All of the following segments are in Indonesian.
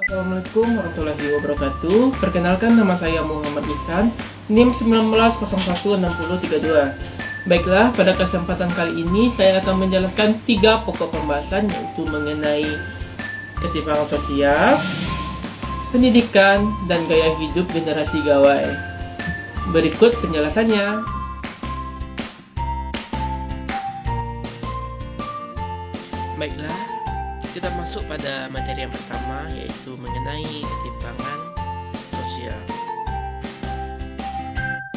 Assalamualaikum warahmatullahi wabarakatuh. Perkenalkan, nama saya Muhammad Ihsan, NIM 19016032. Baiklah, pada kesempatan kali ini saya akan menjelaskan 3 pokok pembahasan, yaitu mengenai ketimpangan sosial, pendidikan, dan gaya hidup generasi gawai. Berikut penjelasannya. Baiklah, kita masuk pada materi yang pertama, yaitu mengenai ketimpangan sosial.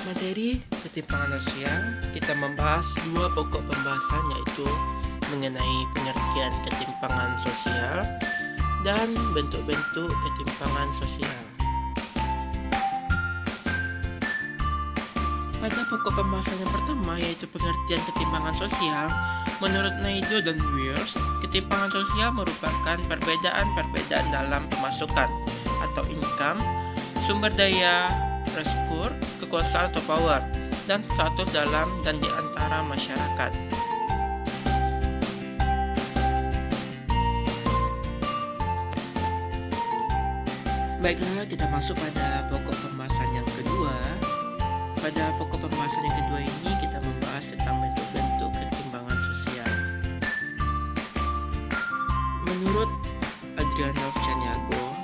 Materi ketimpangan sosial, kita membahas 2 pokok pembahasan, yaitu mengenai pengertian ketimpangan sosial dan bentuk-bentuk ketimpangan sosial. Pada pokok pembahasan yang pertama, yaitu pengertian ketimpangan sosial, menurut Naido dan Weirs, ketimpangan sosial merupakan perbedaan-perbedaan dalam pemasukan atau income, sumber daya, reskur, kekuasaan atau power, dan status dalam dan di antara masyarakat. Baiklah, kita masuk pada pokok pembahasan yang kedua. Pada pokok pembahasan yang kedua ini kita membahas tentang bentuk-bentuk ketimpangan sosial. Menurut Adriano Chaniago,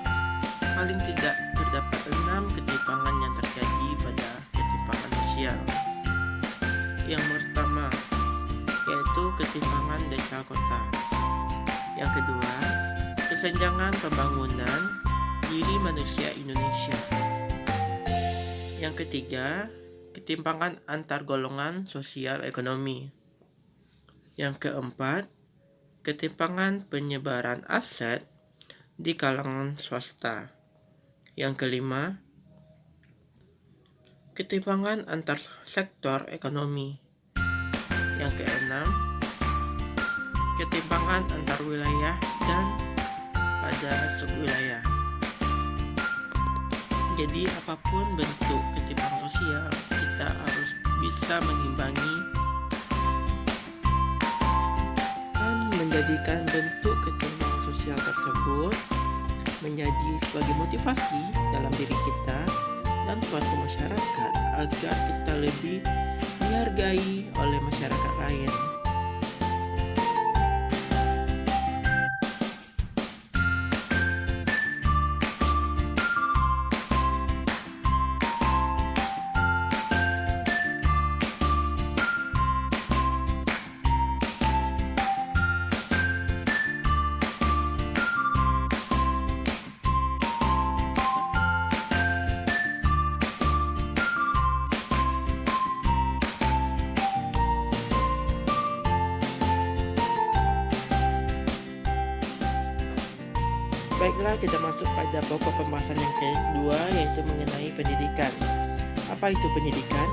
paling tidak terdapat 6 ketimpangan yang terjadi pada ketimpangan sosial. Yang pertama, yaitu ketimpangan desa kota. Yang kedua, kesenjangan pembangunan diri manusia Indonesia. Yang ketiga, ketimpangan antar golongan sosial ekonomi. Yang keempat, ketimpangan penyebaran aset di kalangan swasta. Yang kelima, ketimpangan antar sektor ekonomi. Yang keenam, ketimpangan antar wilayah dan pada subwilayah. Jadi apapun bentuk ketimpangan sosial, kita harus bisa mengimbangi dan menjadikan bentuk ketimpangan sosial tersebut menjadi sebagai motivasi dalam diri kita dan suatu masyarakat agar kita lebih dihargai oleh masyarakat lain. Baiklah, kita masuk pada pokok pembahasan yang kedua, yaitu mengenai pendidikan. Apa itu pendidikan?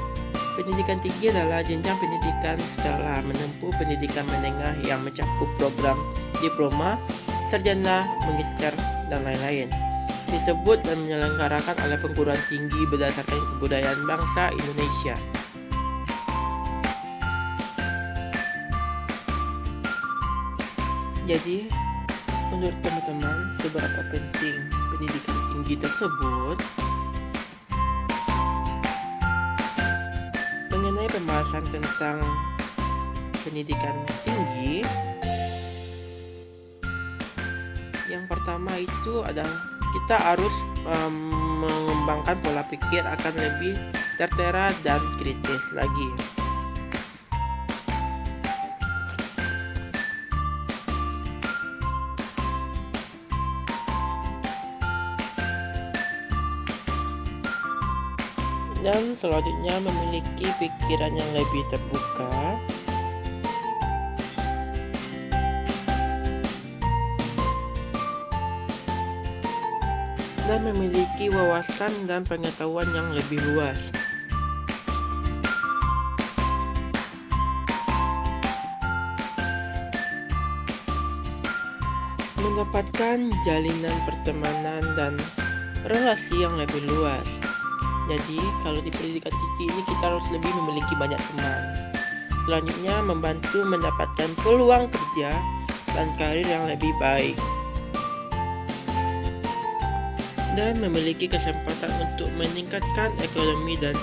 Pendidikan tinggi adalah jenjang pendidikan setelah menempuh pendidikan menengah yang mencakup program diploma, sarjana, magister, dan lain-lain. Disebut dan menyelenggarakan oleh perguruan tinggi berdasarkan kebudayaan bangsa Indonesia. Jadi, menurut teman-teman, seberapa penting pendidikan tinggi tersebut? Mengenai pembahasan tentang pendidikan tinggi, yang pertama itu adalah kita harus mengembangkan pola pikir akan lebih tertera dan kritis lagi. Dan selanjutnya memiliki pikiran yang lebih terbuka dan memiliki wawasan dan pengetahuan yang lebih luas. Mendapatkan jalinan pertemanan dan relasi yang lebih luas. Jadi, kalau di pendidikan tinggi ini kita harus lebih memiliki banyak teman. Selanjutnya, membantu mendapatkan peluang kerja dan karir yang lebih baik. dan memiliki kesempatan untuk meningkatkan ekonomi dan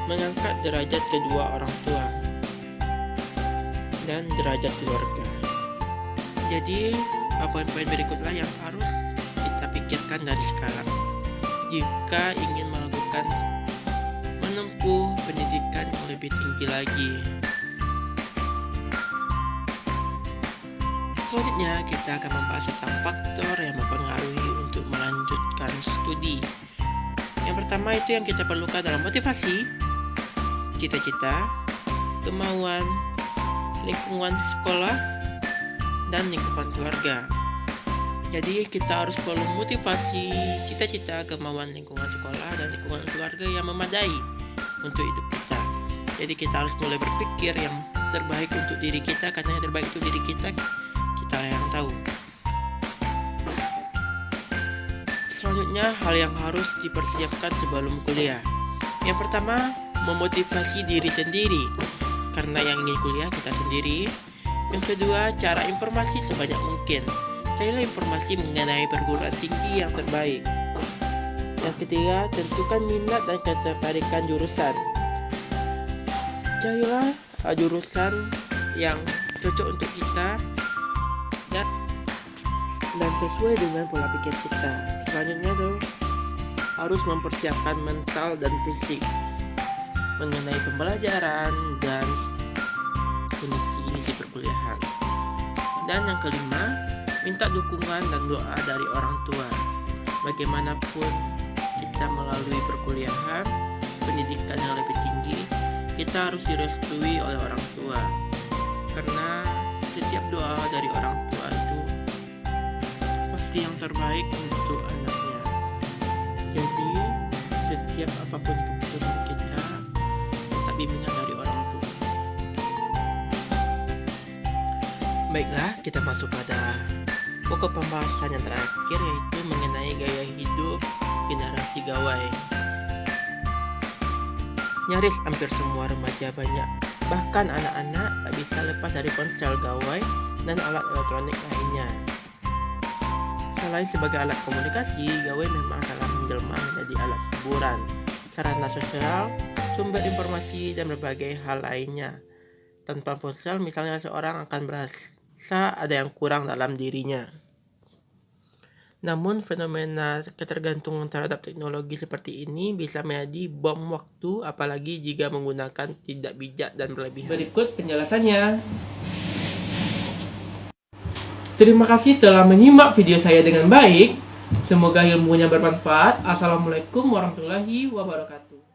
mengangkat derajat kedua orang tua dan derajat keluarga. Jadi, poin-poin berikutlah yang harus kita pikirkan dari sekarang jika ingin menempuh pendidikan yang lebih tinggi lagi. Selanjutnya, kita akan membahas tentang faktor yang mempengaruhi untuk melanjutkan studi. Yang pertama itu yang kita perlukan adalah motivasi, cita-cita, kemauan, lingkungan sekolah, dan lingkungan keluarga. Jadi kita harus perlu motivasi, cita-cita, kemauan, lingkungan sekolah, dan lingkungan keluarga yang memadai untuk hidup kita. Jadi kita harus mulai berpikir yang terbaik untuk diri kita, karena yang terbaik untuk diri kita, kita yang tahu. Selanjutnya, hal yang harus dipersiapkan sebelum kuliah. Yang pertama, memotivasi diri sendiri, karena yang ingin kuliah kita sendiri. Yang kedua, cara informasi sebanyak mungkin. Carilah informasi mengenai perguruan tinggi yang terbaik. Yang ketiga, tentukan minat dan ketertarikan jurusan. Carilah jurusan yang cocok untuk kita dan sesuai dengan pola pikir kita. Selanjutnya tuh harus mempersiapkan mental dan fisik mengenai pembelajaran dan kondisi di perkuliahan. Dan yang kelima, minta dukungan dan doa dari orang tua. Bagaimanapun kita melalui perkuliahan, pendidikan yang lebih tinggi, kita harus direstui oleh orang tua. Karena setiap doa dari orang tua itu pasti yang terbaik untuk anaknya. Jadi, setiap apapun keputusan kita, minta bimbingan dari orang tua. Baiklah, kita masuk pada pokok pembahasan yang terakhir, yaitu mengenai gaya hidup generasi gawai. Nyaris hampir semua remaja, bahkan anak-anak, tak bisa lepas dari ponsel gawai dan alat elektronik lainnya. Selain sebagai alat komunikasi, gawai memang telah menjelma menjadi alat hiburan, sarana sosial, sumber informasi, dan berbagai hal lainnya. Tanpa ponsel, misalnya seorang akan merasa ada yang kurang dalam dirinya. Namun fenomena ketergantungan terhadap teknologi seperti ini bisa menjadi bom waktu, apalagi jika menggunakan tidak bijak dan berlebihan. Berikut penjelasannya. Terima kasih telah menyimak video saya dengan baik. Semoga ilmunya bermanfaat. Assalamualaikum warahmatullahi wabarakatuh.